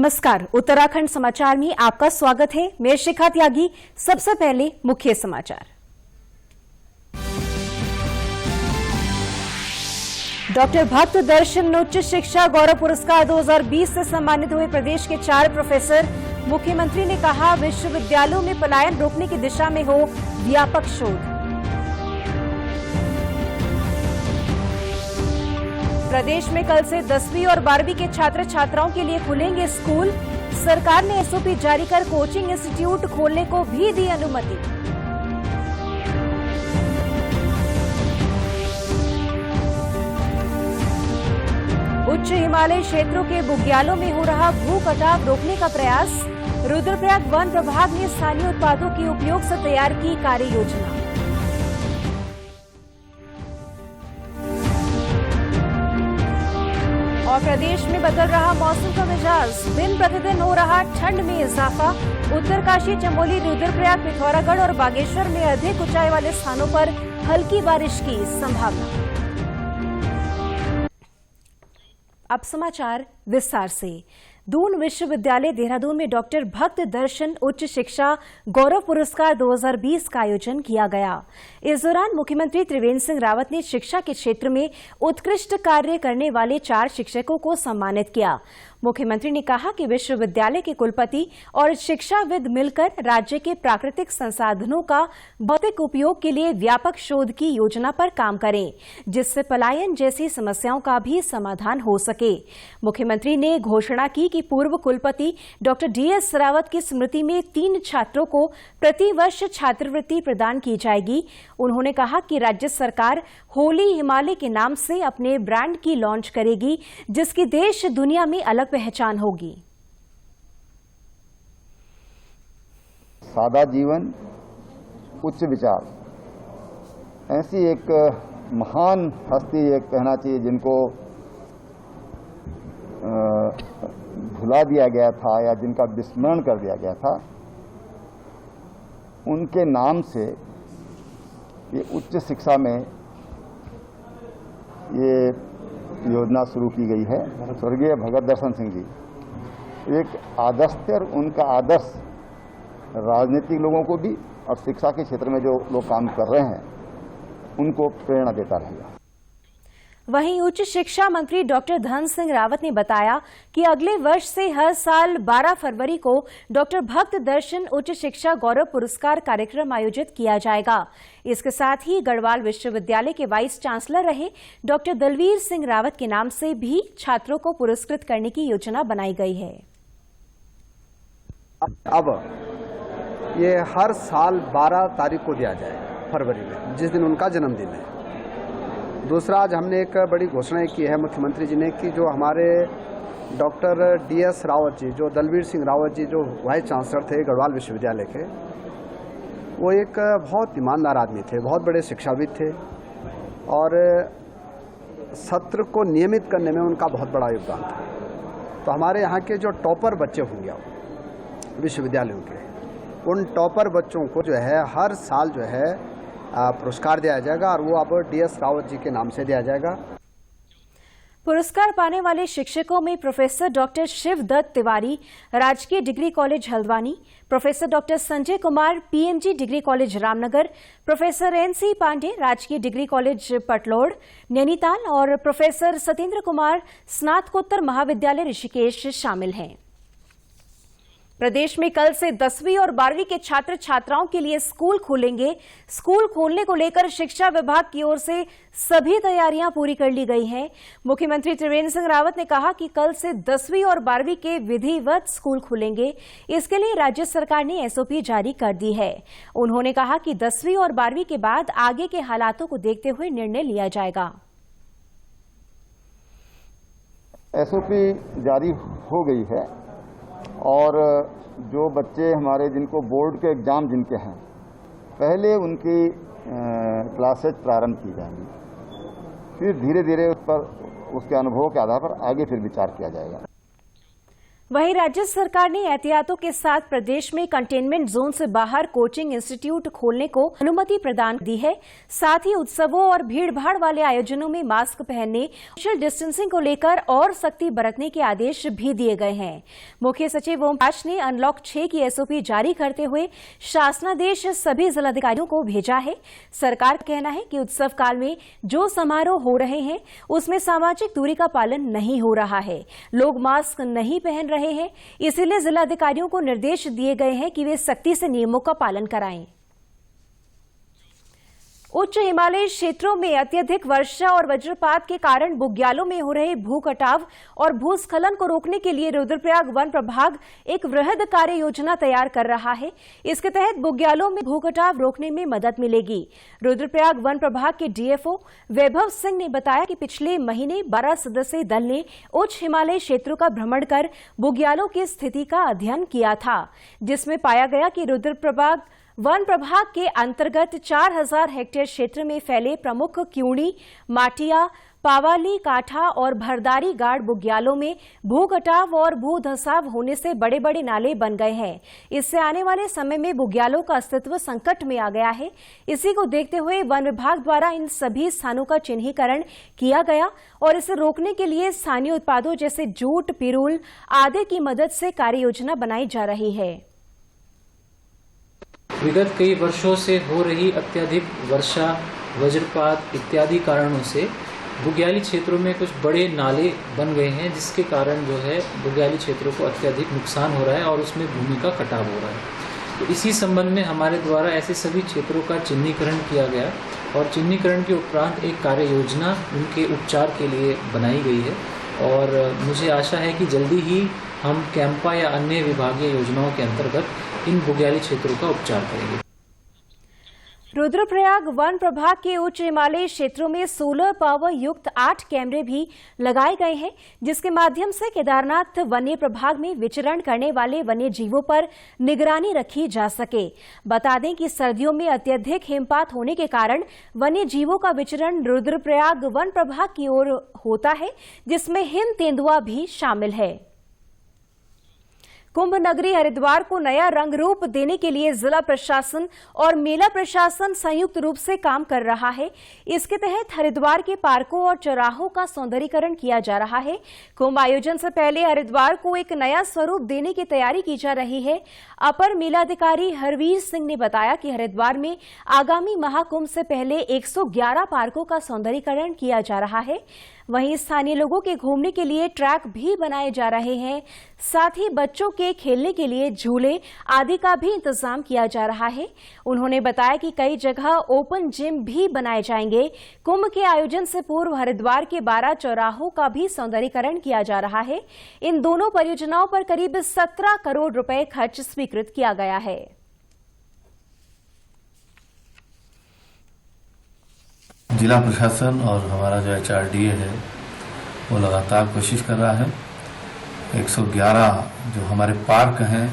नमस्कार, उत्तराखंड समाचार में आपका स्वागत है। मैं शिखा त्यागी। सबसे पहले मुख्य समाचार। डॉक्टर भक्त दर्शन उच्च शिक्षा गौरव पुरस्कार 2020 से सम्मानित हुए प्रदेश के 4 प्रोफेसर। मुख्यमंत्री ने कहा, विश्वविद्यालयों में पलायन रोकने की दिशा में हो व्यापक शोध। प्रदेश में कल से 10वीं और 12वीं के छात्र छात्राओं के लिए खुलेंगे स्कूल। सरकार ने एसओपी जारी कर कोचिंग इंस्टीट्यूट खोलने को भी दी अनुमति। उच्च हिमालयी क्षेत्रों के बुग्यालों में हो रहा भू कटाव रोकने का प्रयास। रुद्रप्रयाग वन प्रभाग ने स्थानीय उत्पादों के उपयोग से तैयार की कार्य योजना। और प्रदेश में बदल रहा मौसम का मिजाज, दिन प्रतिदिन हो रहा ठंड में इजाफा। उत्तरकाशी, चमोली, रुद्रप्रयाग, पिथौरागढ़ और बागेश्वर में अधिक ऊंचाई वाले स्थानों पर हल्की बारिश की संभावना। अब समाचार विस्तार से। दून विश्वविद्यालय देहरादून में डॉक्टर भक्त दर्शन उच्च शिक्षा गौरव पुरस्कार 2020 का आयोजन किया गया। इस दौरान मुख्यमंत्री त्रिवेंद्र सिंह रावत ने शिक्षा के क्षेत्र में उत्कृष्ट कार्य करने वाले 4 शिक्षकों को सम्मानित किया। मुख्यमंत्री ने कहा कि विश्वविद्यालय के कुलपति और शिक्षाविद मिलकर राज्य के प्राकृतिक संसाधनों का भौतिक उपयोग के लिए व्यापक शोध की योजना पर काम करें, जिससे पलायन जैसी समस्याओं का भी समाधान हो सके। मुख्यमंत्री ने घोषणा की कि पूर्व कुलपति डॉक्टर डीएस रावत की स्मृति में 3 छात्रों को प्रतिवर्ष छात्रवृत्ति प्रदान की जाएगी। उन्होंने कहा कि राज्य सरकार होली हिमालय के नाम से अपने ब्रांड की लॉन्च करेगी, जिसकी देश दुनिया में अलग पहचान होगी। सादा जीवन, उच्च विचार, ऐसी एक महान हस्ती एक कहना चाहिए जिनको भुला दिया गया था या जिनका विस्मरण कर दिया गया था, उनके नाम से ये उच्च शिक्षा में ये योजना शुरू की गई है। स्वर्गीय भगत दर्शन सिंह जी एक आदर्श थे और उनका आदर्श राजनीतिक लोगों को भी और शिक्षा के क्षेत्र में जो लोग काम कर रहे हैं उनको प्रेरणा देता रहेगा। वहीं उच्च शिक्षा मंत्री डॉक्टर धन सिंह रावत ने बताया कि अगले वर्ष से हर साल 12 फरवरी को डॉक्टर भक्त दर्शन उच्च शिक्षा गौरव पुरस्कार कार्यक्रम आयोजित किया जाएगा। इसके साथ ही गढ़वाल विश्वविद्यालय के वाइस चांसलर रहे डॉक्टर दलवीर सिंह रावत के नाम से भी छात्रों को पुरस्कृत करने की योजना बनाई गई है। अब ये हर साल 12 तारीख को दिया जाएगा फरवरी में, जिस दिन उनका जन्मदिन है। दूसरा, आज हमने एक बड़ी घोषणा की है मुख्यमंत्री जी ने कि जो हमारे डॉक्टर डीएस रावत जी, जो दलवीर सिंह रावत जी जो वाइस चांसलर थे गढ़वाल विश्वविद्यालय के, वो एक बहुत ईमानदार आदमी थे, बहुत बड़े शिक्षाविद थे और सत्र को नियमित करने में उनका बहुत बड़ा योगदान था। तो हमारे यहाँ के जो टॉपर बच्चे होंगे विश्वविद्यालयों के, उन टॉपर बच्चों को जो है हर साल जो है पुरस्कार दिया जाएगा और वो अब डीएस रावत जी के नाम से दिया जाएगा। पुरस्कार पाने वाले शिक्षकों में प्रोफेसर डॉक्टर शिवदत्त तिवारी, राजकीय degree college Haldwani, professor doctor Sanjay Kumar, PMG degree college Ramnagar, professor NC Pande, राजकीय डिग्री कॉलेज पटलौड़ नैनीताल और प्रोफेसर सतेंद्र कुमार, स्नातकोत्तर महाविद्यालय ऋषिकेश शामिल हैं। प्रदेश में कल से 10वीं और 12वीं के छात्र छात्राओं के लिए स्कूल खुलेंगे। स्कूल खोलने को लेकर शिक्षा विभाग की ओर से सभी तैयारियां पूरी कर ली गई हैं। मुख्यमंत्री त्रिवेंद्र सिंह रावत ने कहा कि कल से 10वीं और 12वीं के विधिवत स्कूल खुलेंगे। इसके लिए राज्य सरकार ने एसओपी जारी कर दी है। उन्होंने कहा कि 10वीं और 12वीं के बाद आगे के हालातों को देखते हुए निर्णय लिया जाएगा। एसओपी जारी हो गई है और जो बच्चे हमारे जिनको बोर्ड के एग्जाम जिनके हैं, पहले उनकी क्लासेज प्रारंभ की जाएंगी, फिर धीरे धीरे उस पर उसके अनुभव के आधार पर आगे फिर विचार किया जाएगा। वहीं राज्य सरकार ने एहतियातों के साथ प्रदेश में कंटेनमेंट जोन से बाहर कोचिंग इंस्टीट्यूट खोलने को अनुमति प्रदान दी है। साथ ही उत्सवों और भीड़भाड़ वाले आयोजनों में मास्क पहनने, सोशल डिस्टेंसिंग को लेकर और सख्ती बरतने के आदेश भी दिए गए हैं। मुख्य सचिव ओम प्रकाश ने अनलॉक 6 की एसओपी जारी करते हुए शासनादेश सभी जिलाधिकारियों को भेजा है। सरकार का कहना है कि उत्सव काल में जो समारोह हो रहे हैं उसमें सामाजिक दूरी का पालन नहीं हो रहा है, लोग मास्क नहीं पहन रहे हैं, इसीलिए जिलाधिकारियों को निर्देश दिए गए हैं कि वे सख्ती से नियमों का पालन कराएं। उच्च हिमालयी क्षेत्रों में अत्यधिक वर्षा और वज्रपात के कारण बुग्यालों में हो रहे भूकटाव और भूस्खलन को रोकने के लिए रुद्रप्रयाग वन प्रभाग एक वृहद कार्य योजना तैयार कर रहा है। इसके तहत बुग्यालों में भूकटाव रोकने में मदद मिलेगी। रुद्रप्रयाग वन प्रभाग के डीएफओ वैभव सिंह ने बताया कि पिछले महीने 12 सदस्यीय दल ने उच्च हिमालयी क्षेत्रों का भ्रमण कर बुग्यालों की स्थिति का अध्ययन किया था, जिसमें पाया गया कि रुद्रप्रयाग वन प्रभाग के अंतर्गत 4000 हेक्टेयर क्षेत्र में फैले प्रमुख क्यूणी, माटिया, पावाली, काठा और भरदारी गाड़ बुग्यालों में भूकटाव और भूधंसाव होने से बड़े बड़े नाले बन गए हैं। इससे आने वाले समय में बुग्यालों का अस्तित्व संकट में आ गया है। इसी को देखते हुए वन विभाग द्वारा इन सभी स्थानों का चिन्हीकरण किया गया और इसे रोकने के लिए स्थानीय उत्पादों जैसे जूट, पिरूल आदि की मदद से कार्य योजना बनाई जा रही है। विगत कई वर्षों से हो रही अत्यधिक वर्षा, वज्रपात इत्यादि कारणों से बुग्याली क्षेत्रों में कुछ बड़े नाले बन गए हैं, जिसके कारण जो है बुग्याली क्षेत्रों को अत्यधिक नुकसान हो रहा है और उसमें भूमि का कटाव हो रहा है। तो इसी संबंध में हमारे द्वारा ऐसे सभी क्षेत्रों का चिन्हीकरण किया गया और चिन्हीकरण के उपरांत एक कार्य योजना उनके उपचार के लिए बनाई गई है और मुझे आशा है कि जल्दी ही हम कैंपा या अन्य विभागीय योजनाओं के अंतर्गत इन बुग्याली क्षेत्रों का उपचार करेंगे। रुद्रप्रयाग वन प्रभाग के उच्च हिमालयी क्षेत्रों में सोलर पावर युक्त 8 कैमरे भी लगाए गए हैं, जिसके माध्यम से केदारनाथ वन्य प्रभाग में विचरण करने वाले वन्य जीवों पर निगरानी रखी जा सके। बता दें कि सर्दियों में अत्यधिक हिमपात होने के कारण वन्य जीवों का विचरण रुद्रप्रयाग वन प्रभाग की ओर होता है, जिसमें हिम तेंदुआ भी शामिल है। कुंभ नगरी हरिद्वार को नया रंग रूप देने के लिए जिला प्रशासन और मेला प्रशासन संयुक्त रूप से काम कर रहा है। इसके तहत हरिद्वार के पार्कों और चौराहों का सौंदर्यीकरण किया जा रहा है। कुंभ आयोजन से पहले हरिद्वार को एक नया स्वरूप देने की तैयारी की जा रही है। अपर मेलाधिकारी हरवीर सिंह ने बताया कि हरिद्वार में आगामी महाकुंभ से पहले 111 पार्कों का सौंदर्यीकरण किया जा रहा है। वहीं स्थानीय लोगों के घूमने के लिए ट्रैक भी बनाए जा रहे हैं। साथ ही बच्चों के खेलने के लिए झूले आदि का भी इंतजाम किया जा रहा है। उन्होंने बताया कि कई जगह ओपन जिम भी बनाए जाएंगे। कुंभ के आयोजन से पूर्व हरिद्वार के 12 चौराहों का भी सौंदर्यीकरण किया जा रहा है। इन दोनों परियोजनाओं पर करीब 17 करोड़ रुपए खर्च स्वीकृत किया गया है। जिला प्रशासन और हमारा जो HRDA है वो लगातार कोशिश कर रहा है। 111 जो हमारे पार्क हैं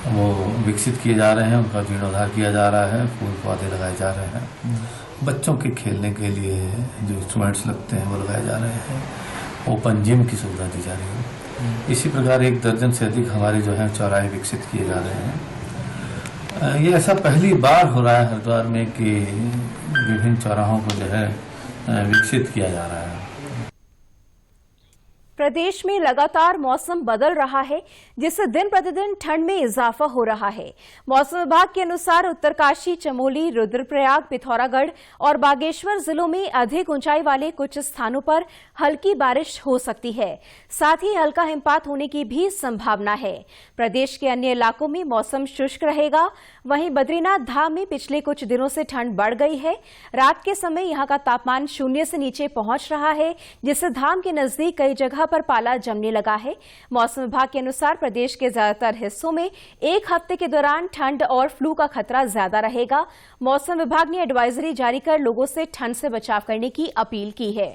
वो विकसित किए जा रहे हैं, उनका जीर्णोद्धार किया जा रहा है, फूल पौधे लगाए जा रहे हैं। बच्चों के खेलने के लिए जो इंस्ट्रूमेंट्स लगते हैं वो लगाए जा रहे हैं। ओपन जिम की सुविधा दी जा रही है। इसी प्रकार 1 दर्जन से अधिक हमारे जो है चौराहे विकसित किए जा रहे हैं। ये ऐसा पहली बार हो रहा है हरिद्वार में कि विभिन्न चौराहों को जो है विकसित किया जा रहा है। प्रदेश में लगातार मौसम बदल रहा है, जिससे दिन प्रतिदिन ठंड में इजाफा हो रहा है। मौसम विभाग के अनुसार उत्तरकाशी, चमोली, रुद्रप्रयाग, पिथौरागढ़ और बागेश्वर जिलों में अधिक ऊंचाई वाले कुछ स्थानों पर हल्की बारिश हो सकती है। साथ ही हल्का हिमपात होने की भी संभावना है। प्रदेश के अन्य इलाकों में मौसम शुष्क रहेगा। वहीं बद्रीनाथ धाम में पिछले कुछ दिनों से ठंड बढ़ गई है। रात के समय यहां का तापमान 0 से नीचे पहुंच रहा है, जिससे धाम के नजदीक कई जगह पर पाला जमने लगा है। मौसम विभाग के अनुसार प्रदेश के ज्यादातर हिस्सों में 1 हफ्ते के दौरान ठंड और फ्लू का खतरा ज्यादा रहेगा। मौसम विभाग ने एडवाइजरी जारी कर लोगों से ठंड से बचाव करने की अपील की है।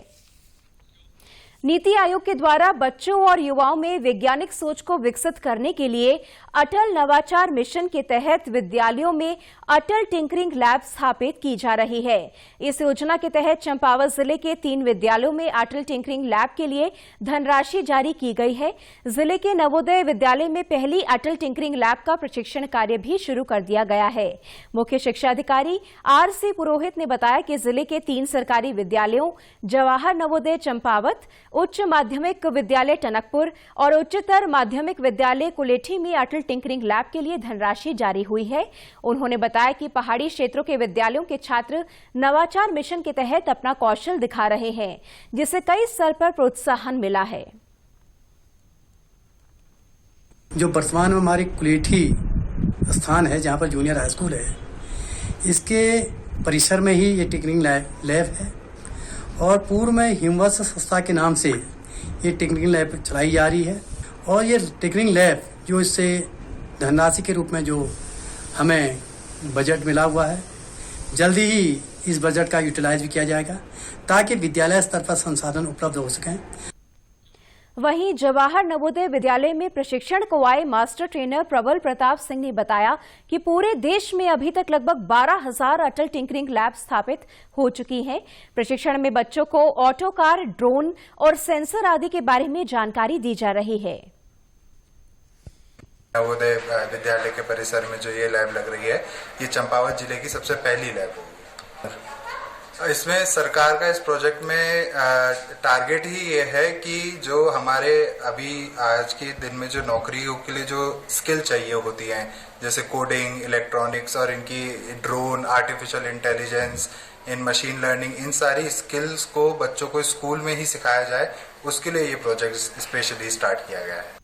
नीति आयोग के द्वारा बच्चों और युवाओं में वैज्ञानिक सोच को विकसित करने के लिए अटल नवाचार मिशन के तहत विद्यालयों में अटल टिंकरिंग लैब स्थापित की जा रही है। इस योजना के तहत चंपावत जिले के 3 विद्यालयों में अटल टिंकरिंग लैब के लिए धनराशि जारी की गई है। जिले के नवोदय विद्यालय में पहली अटल टिंकरिंग लैब का प्रशिक्षण कार्य भी शुरू कर दिया गया है। मुख्य शिक्षा अधिकारी आर.सी. पुरोहित ने बताया कि जिले के 3 सरकारी विद्यालयों जवाहर नवोदय चंपावत, उच्च माध्यमिक विद्यालय टनकपुर और उच्चतर माध्यमिक विद्यालय कुलेठी में अटल टिंकरिंग लैब के लिए धनराशि जारी हुई है। उन्होंने बताया कि पहाड़ी क्षेत्रों के विद्यालयों के छात्र नवाचार मिशन के तहत अपना कौशल दिखा रहे हैं, जिसे कई स्तर पर प्रोत्साहन मिला है। जो वर्तमान में हमारी कुलेठी स्थान है, जहाँ पर जूनियर हाई स्कूल है, इसके परिसर में ही ये टिंकरिंग लैब है और पूर्व में हिमवत संस्था के नाम से ये टिंकरिंग लैब चलाई जा रही है। और ये टिंकरिंग लैब जो इससे धनराशि के रूप में जो हमें बजट मिला हुआ है, जल्दी ही इस बजट का यूटिलाइज भी किया जाएगा ताकि विद्यालय स्तर पर संसाधन उपलब्ध हो सकें। वहीं जवाहर नवोदय विद्यालय में प्रशिक्षण को आए मास्टर ट्रेनर प्रबल प्रताप सिंह ने बताया कि पूरे देश में अभी तक लगभग 12,000 अटल टिंकरिंग लैब स्थापित हो चुकी हैं। प्रशिक्षण में बच्चों को ऑटो कार, ड्रोन और सेंसर आदि के बारे में जानकारी दी जा रही है। नवोदय विद्यालय के परिसर में जो ये लैब लग रही है, ये चंपावत जिले की सबसे पहली लैब होगी। इसमें सरकार का इस प्रोजेक्ट में टारगेट ही ये है कि जो हमारे अभी आज के दिन में जो नौकरियों के लिए जो स्किल चाहिए होती हैं, जैसे कोडिंग, इलेक्ट्रॉनिक्स और इनकी ड्रोन, आर्टिफिशियल इंटेलिजेंस, इन मशीन लर्निंग, इन सारी स्किल्स को बच्चों को स्कूल में ही सिखाया जाए, उसके लिए ये प्रोजेक्ट स्पेशली स्टार्ट किया गया है।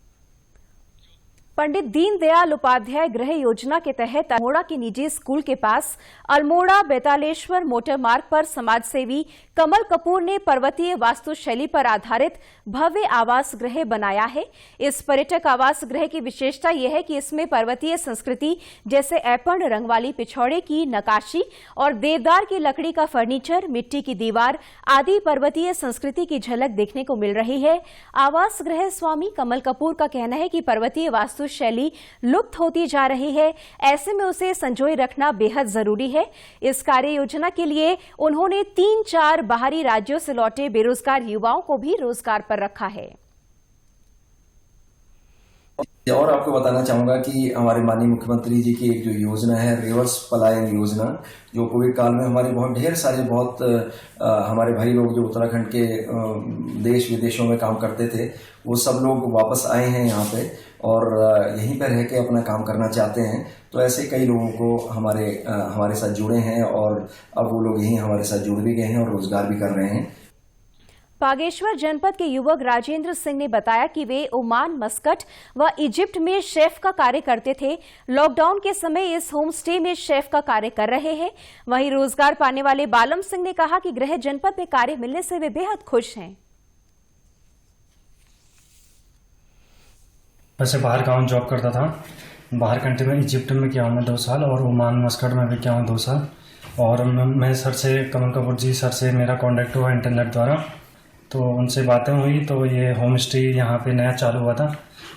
पंडित दीनदयाल उपाध्याय गृह योजना के तहत अल्मोड़ा के निजी स्कूल के पास अल्मोड़ा बेतालेश्वर मोटर मार्ग पर समाजसेवी कमल कपूर ने पर्वतीय वास्तुशैली पर आधारित भव्य आवास गृह बनाया है। इस पर्यटक आवास गृह की विशेषता यह है कि इसमें पर्वतीय संस्कृति जैसे ऐपण रंग वाली पिछौड़े की नक्काशी और देवदार की लकड़ी का फर्नीचर, मिट्टी की दीवार आदि पर्वतीय संस्कृति की झलक देखने को मिल रही है। आवास गृह स्वामी कमल कपूर का कहना है कि पर्वतीय वास्तुशैली लुप्त होती जा रही है, ऐसे में उसे संजोए रखना बेहद जरूरी है। इस कार्य योजना के लिए उन्होंने 3-4 बाहरी राज्यों से लौटे बेरोजगार युवाओं को भी रोजगार पर रखा है। और आपको बताना चाहूंगा कि हमारे माननीय मुख्यमंत्री जी की एक जो योजना है, रिवर्स पलायन योजना, जो कोविड काल में हमारे बहुत ढेर सारे हमारे भाई लोग जो उत्तराखंड के देश विदेशों में काम करते थे, वो सब लोग वापस आए हैं यहाँ पे और यहीं पर रह के अपना काम करना चाहते हैं। तो ऐसे कई लोगों को हमारे साथ जुड़े हैं और अब वो लोग यहीं हमारे साथ जुड़ भी गए हैं और रोजगार भी कर रहे हैं। बागेश्वर जनपद के युवक राजेंद्र सिंह ने बताया कि वे ओमान, मस्कट व इजिप्ट में शेफ का कार्य करते थे। लॉकडाउन के समय इस होम स्टे में शेफ का कार्य कर रहे हैं। वहीं रोजगार पाने वाले बालम सिंह ने कहा कि गृह जनपद में कार्य मिलने से वे बेहद खुश हैं। वैसे बाहर गाँव जॉब करता था, बाहर कंट्री में इजिप्ट में किया हूँ मैं 2 साल और ओमान मस्कट में भी किया हूँ 2 साल। और मैं सर से, कमल कपूर जी सर से मेरा कॉन्टेक्ट हुआ इंटरनेट द्वारा, तो उनसे बातें हुई तो ये होम स्टे यहाँ पे नया चालू हुआ था,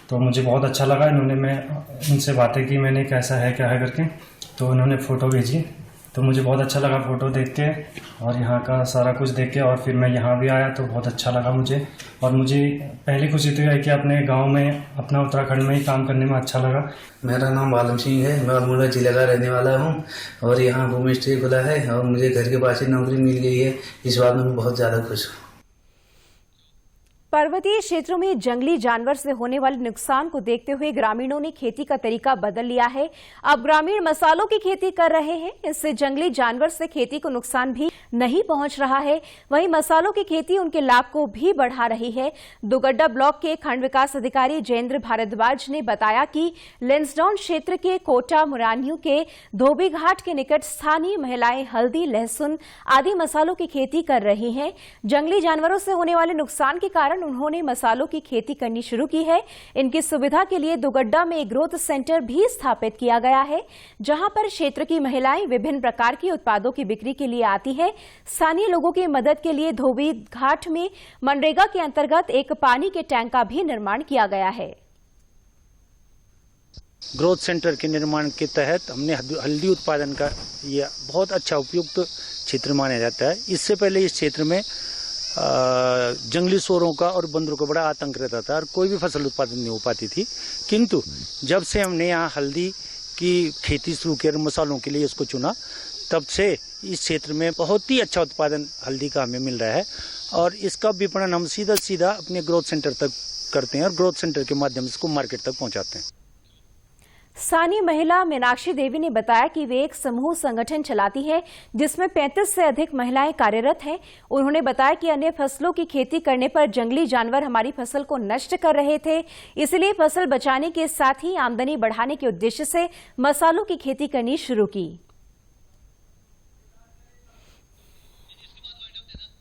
तो मुझे बहुत अच्छा लगा। मैं इनसे बातें की, मैंने कैसा है क्या है करके, तो उन्होंने फ़ोटो भेजी, तो मुझे बहुत अच्छा लगा फ़ोटो देख के और यहाँ का सारा कुछ देख के। और फिर मैं यहाँ भी आया तो बहुत अच्छा लगा मुझे। और मुझे पहली खुशी तो है कि अपने गांव में, अपना उत्तराखंड में ही काम करने में अच्छा लगा। मेरा नाम बालम सिंह है, मैं अल्मोड़ा जिले का रहने वाला हूँ और यहाँ होम स्टे खुला है और मुझे घर के पास ही नौकरी मिल गई है। इस बात में मैं बहुत ज़्यादा खुश हूँ। पर्वतीय क्षेत्रों में जंगली जानवर से होने वाले नुकसान को देखते हुए ग्रामीणों ने खेती का तरीका बदल लिया है। अब ग्रामीण मसालों की खेती कर रहे हैं। इससे जंगली जानवर से खेती को नुकसान भी नहीं पहुंच रहा है। वहीं मसालों की खेती उनके लाभ को भी बढ़ा रही है। दुगड्डा ब्लॉक के खंड विकास अधिकारी जयेंद्र भारद्वाज ने बताया कि लेंसडाउन क्षेत्र के कोटा मुरानियों के धोबी घाट के निकट स्थानीय महिलाएं हल्दी, लहसुन आदि मसालों की खेती कर रही हैं। जंगली जानवरों से होने वाले नुकसान के कारण उन्होंने मसालों की खेती करनी शुरू की है। इनकी सुविधा के लिए दुगड्डा में एक ग्रोथ सेंटर भी स्थापित किया गया है, जहां पर क्षेत्र की महिलाएं विभिन्न प्रकार के उत्पादों की बिक्री के लिए आती है। स्थानीय लोगों की मदद के लिए धोबी घाट में मनरेगा के अंतर्गत एक पानी के टैंक का भी निर्माण किया गया है। ग्रोथ सेंटर के निर्माण के तहत हमने हल्दी उत्पादन का ये बहुत अच्छा उपयुक्त क्षेत्र माना जाता है। इससे पहले इस क्षेत्र में जंगली सूअरों का और बंदरों का बड़ा आतंक रहता था और कोई भी फसल उत्पादन नहीं हो पाती थी, किंतु जब से हमने यहाँ हल्दी की खेती शुरू की और मसालों के लिए इसको चुना, तब से इस क्षेत्र में बहुत ही अच्छा उत्पादन हल्दी का हमें मिल रहा है और इसका विपणन हम सीधा अपने ग्रोथ सेंटर तक करते हैं और ग्रोथ सेंटर के माध्यम से इसको मार्केट तक पहुँचाते हैं। स्थानीय महिला मीनाक्षी देवी ने बताया कि वे एक समूह संगठन चलाती है जिसमें 35 से अधिक महिलाएं कार्यरत हैं। उन्होंने बताया कि अन्य फसलों की खेती करने पर जंगली जानवर हमारी फसल को नष्ट कर रहे थे, इसलिए फसल बचाने के साथ ही आमदनी बढ़ाने के उद्देश्य से मसालों की खेती करनी शुरू की।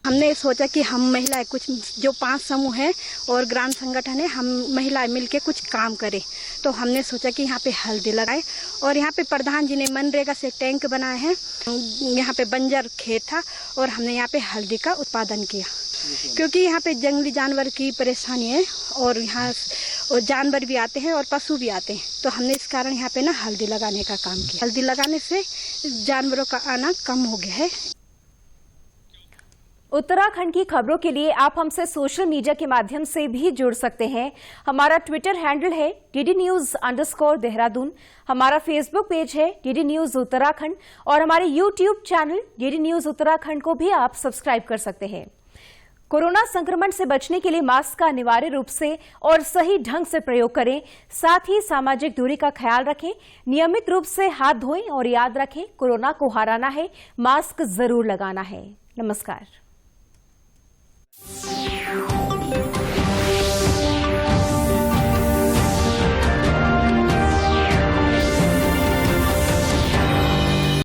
हमने सोचा कि हम महिलाएं कुछ जो 5 समूह हैं और ग्राम संगठन है, हम महिलाएं मिलके कुछ काम करें। तो हमने सोचा कि यहाँ पे हल्दी लगाए और यहाँ पे प्रधान जी ने मनरेगा से टैंक बनाए हैं। यहाँ पे बंजर खेत था और हमने यहाँ पे हल्दी का उत्पादन किया, क्योंकि यहाँ पे जंगली जानवर की परेशानी है और यहाँ और जानवर भी आते हैं और पशु भी आते हैं, तो हमने इस कारण यहाँ पे ना हल्दी लगाने का काम किया। हल्दी लगाने से जानवरों का आना कम हो गया है। उत्तराखंड की खबरों के लिए आप हमसे सोशल मीडिया के माध्यम से भी जुड़ सकते हैं। हमारा ट्विटर हैंडल है DDNews_देहरादून, हमारा फेसबुक पेज है DD News उत्तराखंड और हमारे YouTube channel DD News Uttarakhand को भी आप सब्सक्राइब कर सकते हैं। कोरोना संक्रमण से बचने के लिए मास्क का अनिवार्य रूप से और सही ढंग से प्रयोग करें, साथ ही सामाजिक दूरी का ख्याल रखें, नियमित रूप से हाथ धोएं और याद रखें, कोरोना को हराना है, मास्क जरूर लगाना है। नमस्कार।